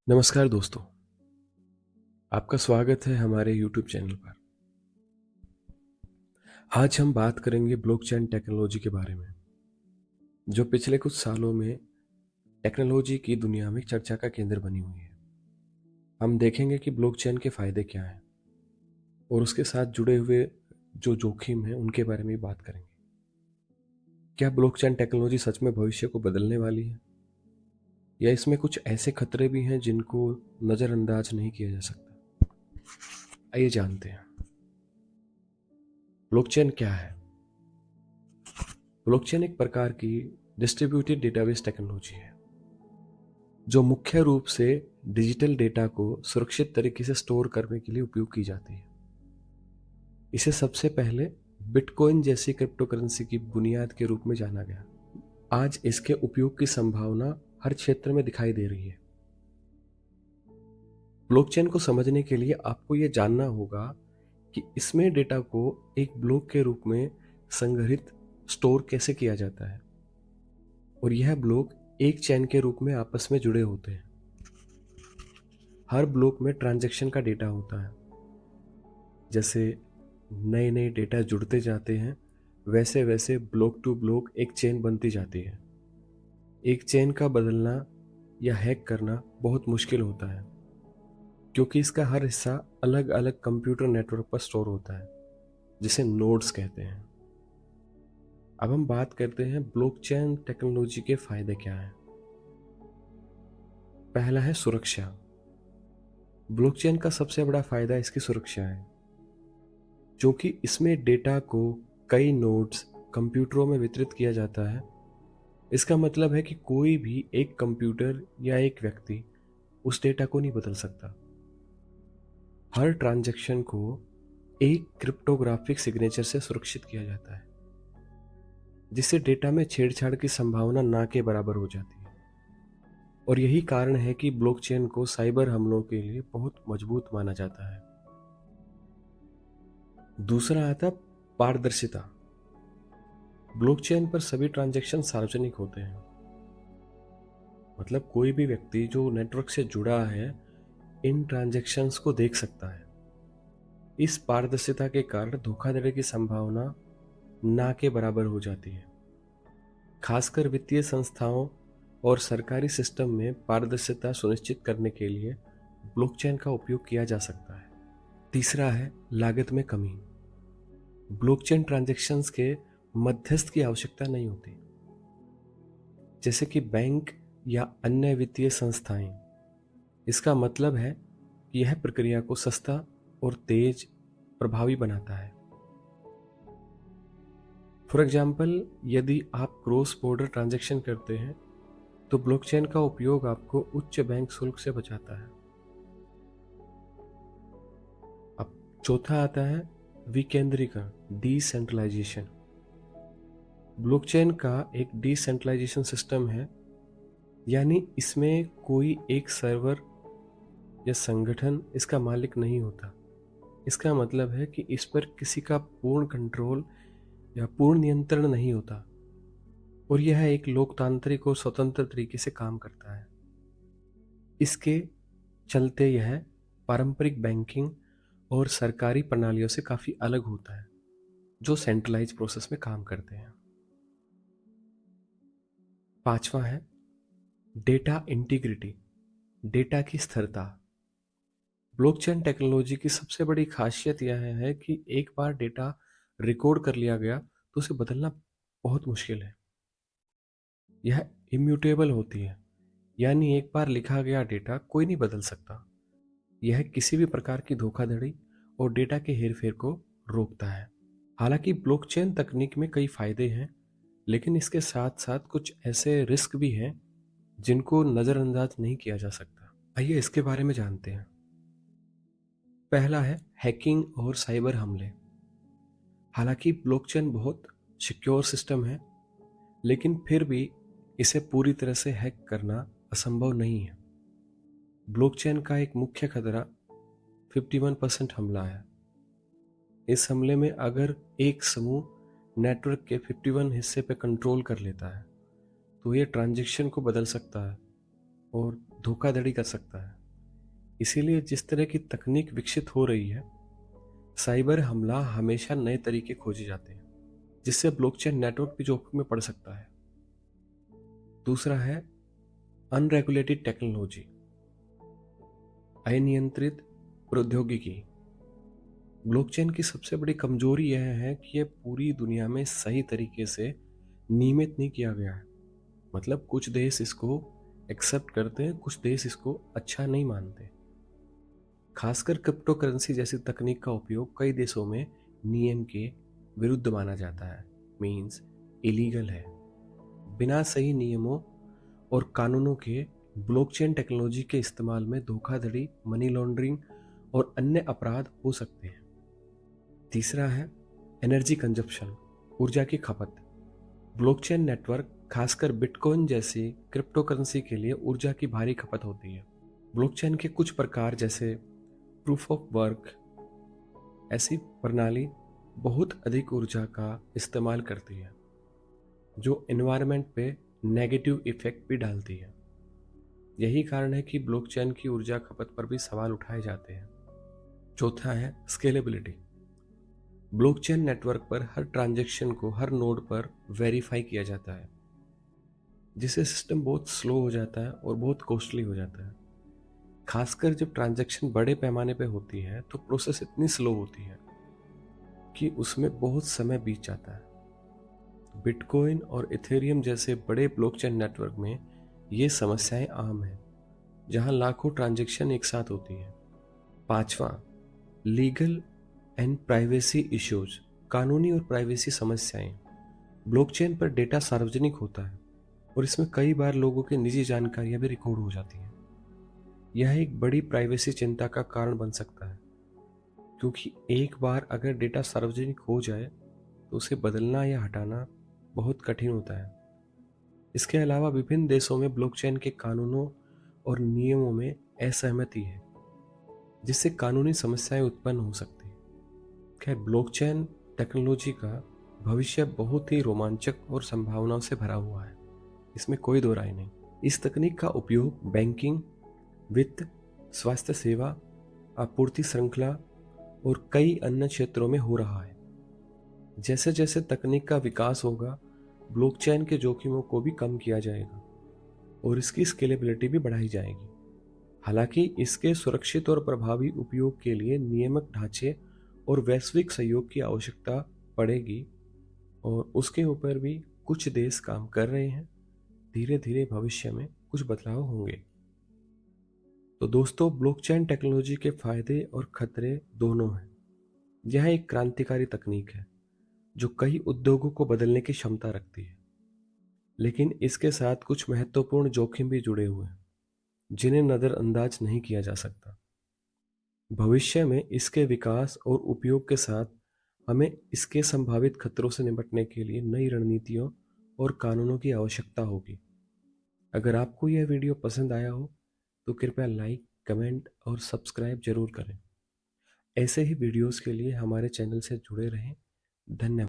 नमस्कार दोस्तों, आपका स्वागत है हमारे YouTube चैनल पर। आज हम बात करेंगे ब्लॉकचेन टेक्नोलॉजी के बारे में, जो पिछले कुछ सालों में टेक्नोलॉजी की दुनिया में चर्चा का केंद्र बनी हुई है। हम देखेंगे कि ब्लॉकचेन के फायदे क्या हैं और उसके साथ जुड़े हुए जो जोखिम हैं उनके बारे में बात करेंगे। क्या ब्लॉकचेन टेक्नोलॉजी सच में भविष्य को बदलने वाली है, या इसमें कुछ ऐसे खतरे भी हैं जिनको नज़रअंदाज नहीं किया जा सकता? आइए जानते हैं ब्लॉकचेन क्या है। ब्लॉकचेन एक प्रकार की डिस्ट्रीब्यूटेड डेटाबेस टेक्नोलॉजी है जो मुख्य रूप से डिजिटल डेटा को सुरक्षित तरीके से स्टोर करने के लिए उपयोग की जाती है। इसे सबसे पहले बिटकॉइन जैसी क्रिप्टोकरेंसी की बुनियाद के रूप में जाना गया। आज इसके उपयोग की संभावना हर क्षेत्र में दिखाई दे रही है। ब्लॉकचेन को समझने के लिए आपको यह जानना होगा कि इसमें डेटा को एक ब्लॉक के रूप में संग्रहित स्टोर कैसे किया जाता है, और यह ब्लॉक एक चेन के रूप में आपस में जुड़े होते हैं। हर ब्लॉक में ट्रांजैक्शन का डेटा होता है। जैसे नए नए डेटा जुड़ते जाते हैं, वैसे वैसे ब्लॉक टू ब्लॉक एक चेन बनती जाती है। एक चेन का बदलना या हैक करना बहुत मुश्किल होता है, क्योंकि इसका हर हिस्सा अलग अलग कंप्यूटर नेटवर्क पर स्टोर होता है, जिसे नोड्स कहते हैं। अब हम बात करते हैं ब्लॉकचेन टेक्नोलॉजी के फायदे क्या हैं। पहला है सुरक्षा। ब्लॉकचेन का सबसे बड़ा फायदा इसकी सुरक्षा है, क्योंकि इसमें डेटा को कई नोड्स कंप्यूटरों में वितरित किया जाता है। इसका मतलब है कि कोई भी एक कंप्यूटर या एक व्यक्ति उस डेटा को नहीं बदल सकता। हर ट्रांजैक्शन को एक क्रिप्टोग्राफिक सिग्नेचर से सुरक्षित किया जाता है, जिससे डेटा में छेड़छाड़ की संभावना ना के बराबर हो जाती है। और यही कारण है कि ब्लॉकचेन को साइबर हमलों के लिए बहुत मजबूत माना जाता है। दूसरा आता पारदर्शिता। ब्लॉकचेन पर सभी ट्रांजैक्शन सार्वजनिक होते हैं। मतलब कोई भी व्यक्ति जो नेटवर्क से जुड़ा है इन ट्रांजैक्शंस को देख सकता है। इस पारदर्शिता के कारण धोखाधड़ी की संभावना ना के बराबर हो जाती है। खासकर वित्तीय संस्थाओं और सरकारी सिस्टम में पारदर्शिता सुनिश्चित करने के लिए ब्लॉकचेन का उपयोग किया जा सकता है। तीसरा है लागत में कमी। ब्लॉकचेन ट्रांजैक्शंस के मध्यस्थ की आवश्यकता नहीं होती, जैसे कि बैंक या अन्य वित्तीय संस्थाएं। इसका मतलब है कि यह प्रक्रिया को सस्ता और तेज प्रभावी बनाता है। फॉर एग्जाम्पल, यदि आप क्रॉस बॉर्डर ट्रांजैक्शन करते हैं तो ब्लॉकचेन का उपयोग आपको उच्च बैंक शुल्क से बचाता है। अब चौथा आता है विकेंद्रीकरण, डिसेंट्रलाइजेशन। ब्लॉकचेन का एक डिसेंट्रलाइजेशन सिस्टम है, यानी इसमें कोई एक सर्वर या संगठन इसका मालिक नहीं होता। इसका मतलब है कि इस पर किसी का पूर्ण कंट्रोल या पूर्ण नियंत्रण नहीं होता, और यह एक लोकतांत्रिक और स्वतंत्र तरीके से काम करता है। इसके चलते यह पारंपरिक बैंकिंग और सरकारी प्रणालियों से काफ़ी अलग होता है, जो सेंट्रलाइज प्रोसेस में काम करते हैं। पांचवा है डेटा इंटीग्रिटी, डेटा की स्थिरता। ब्लॉकचेन टेक्नोलॉजी की सबसे बड़ी खासियत यह है कि एक बार डेटा रिकॉर्ड कर लिया गया तो उसे बदलना बहुत मुश्किल है। यह इम्यूटेबल होती है, यानी एक बार लिखा गया डेटा कोई नहीं बदल सकता। यह किसी भी प्रकार की धोखाधड़ी और डेटा के हेरफेर को रोकता है। हालांकि ब्लॉकचेन तकनीक में कई फायदे हैं, लेकिन इसके साथ साथ कुछ ऐसे रिस्क भी हैं जिनको नज़रअंदाज नहीं किया जा सकता। आइए इसके बारे में जानते हैं। पहला है हैकिंग और साइबर हमले। हालांकि ब्लॉकचेन बहुत सिक्योर सिस्टम है, लेकिन फिर भी इसे पूरी तरह से हैक करना असंभव नहीं है। ब्लॉकचेन का एक मुख्य खतरा 51% हमला है। इस हमले में अगर एक समूह नेटवर्क के 51 हिस्से पर कंट्रोल कर लेता है तो यह ट्रांजैक्शन को बदल सकता है और धोखाधड़ी कर सकता है। इसीलिए जिस तरह की तकनीक विकसित हो रही है, साइबर हमला हमेशा नए तरीके खोजे जाते हैं, जिससे ब्लॉकचेन नेटवर्क भी जोखिम में पड़ सकता है। दूसरा है अनरेगुलेटेड टेक्नोलॉजी, अनियंत्रित प्रौद्योगिकी। ब्लॉकचेन की सबसे बड़ी कमजोरी यह है कि यह पूरी दुनिया में सही तरीके से नियमित नहीं किया गया है। मतलब कुछ देश इसको एक्सेप्ट करते हैं, कुछ देश इसको अच्छा नहीं मानते। खासकर क्रिप्टो करेंसी जैसी तकनीक का उपयोग कई देशों में नियम के विरुद्ध माना जाता है, मीन्स इलीगल है। बिना सही नियमों और कानूनों के ब्लॉकचेन टेक्नोलॉजी के इस्तेमाल में धोखाधड़ी, मनी लॉन्ड्रिंग और अन्य अपराध हो सकते हैं। तीसरा है एनर्जी कंजप्शन, ऊर्जा की खपत। ब्लॉकचेन नेटवर्क खासकर बिटकॉइन जैसी क्रिप्टो करेंसी के लिए ऊर्जा की भारी खपत होती है। ब्लॉकचेन के कुछ प्रकार जैसे प्रूफ ऑफ वर्क ऐसी प्रणाली बहुत अधिक ऊर्जा का इस्तेमाल करती है, जो एनवायरनमेंट पे नेगेटिव इफेक्ट भी डालती है। यही कारण है कि ब्लॉकचेन की ऊर्जा खपत पर भी सवाल उठाए जाते हैं। चौथा है स्केलेबिलिटी। ब्लॉकचेन नेटवर्क पर हर ट्रांजैक्शन को हर नोड पर वेरीफाई किया जाता है, जिससे सिस्टम बहुत स्लो हो जाता है और बहुत कॉस्टली हो जाता है। खासकर जब ट्रांजैक्शन बड़े पैमाने पे होती है तो प्रोसेस इतनी स्लो होती है कि उसमें बहुत समय बीत जाता है। बिटकॉइन और इथेरियम जैसे बड़े ब्लॉकचेन नेटवर्क में ये समस्याएं आम हैं, जहां लाखों ट्रांजैक्शन एक साथ होती हैं। पांचवा, लीगल एंड प्राइवेसी इश्यूज, कानूनी और प्राइवेसी समस्याएं। ब्लॉकचेन पर डेटा सार्वजनिक होता है और इसमें कई बार लोगों की निजी जानकारियां भी रिकॉर्ड हो जाती हैं। यह एक बड़ी प्राइवेसी चिंता का कारण बन सकता है, क्योंकि एक बार अगर डेटा सार्वजनिक हो जाए तो उसे बदलना या हटाना बहुत कठिन होता है। इसके अलावा विभिन्न देशों में ब्लॉकचेन के कानूनों और नियमों में असहमति है, जिससे कानूनी समस्याएं उत्पन्न हो सकती हैं। खैर, ब्लॉकचेन टेक्नोलॉजी का भविष्य बहुत ही रोमांचक और संभावनाओं से भरा हुआ है, इसमें कोई दो राय नहीं। इस तकनीक का उपयोग बैंकिंग, वित्त, स्वास्थ्य सेवा, आपूर्ति श्रृंखला और कई अन्य क्षेत्रों में हो रहा है। जैसे जैसे तकनीक का विकास होगा, ब्लॉकचेन के जोखिमों को भी कम किया जाएगा और इसकी स्केलेबिलिटी भी बढ़ाई जाएगी। हालांकि इसके सुरक्षित और प्रभावी उपयोग के लिए नियामक ढांचे और वैश्विक सहयोग की आवश्यकता पड़ेगी, और उसके ऊपर भी कुछ देश काम कर रहे हैं। धीरे धीरे भविष्य में कुछ बदलाव होंगे। तो दोस्तों, ब्लॉकचेन टेक्नोलॉजी के फायदे और खतरे दोनों हैं। यह एक क्रांतिकारी तकनीक है जो कई उद्योगों को बदलने की क्षमता रखती है, लेकिन इसके साथ कुछ महत्वपूर्ण जोखिम भी जुड़े हुए हैं जिन्हें नज़रअंदाज नहीं किया जा सकता। भविष्य में इसके विकास और उपयोग के साथ हमें इसके संभावित खतरों से निपटने के लिए नई रणनीतियों और कानूनों की आवश्यकता होगी। अगर आपको यह वीडियो पसंद आया हो तो कृपया लाइक, कमेंट और सब्सक्राइब जरूर करें। ऐसे ही वीडियोस के लिए हमारे चैनल से जुड़े रहें। धन्यवाद।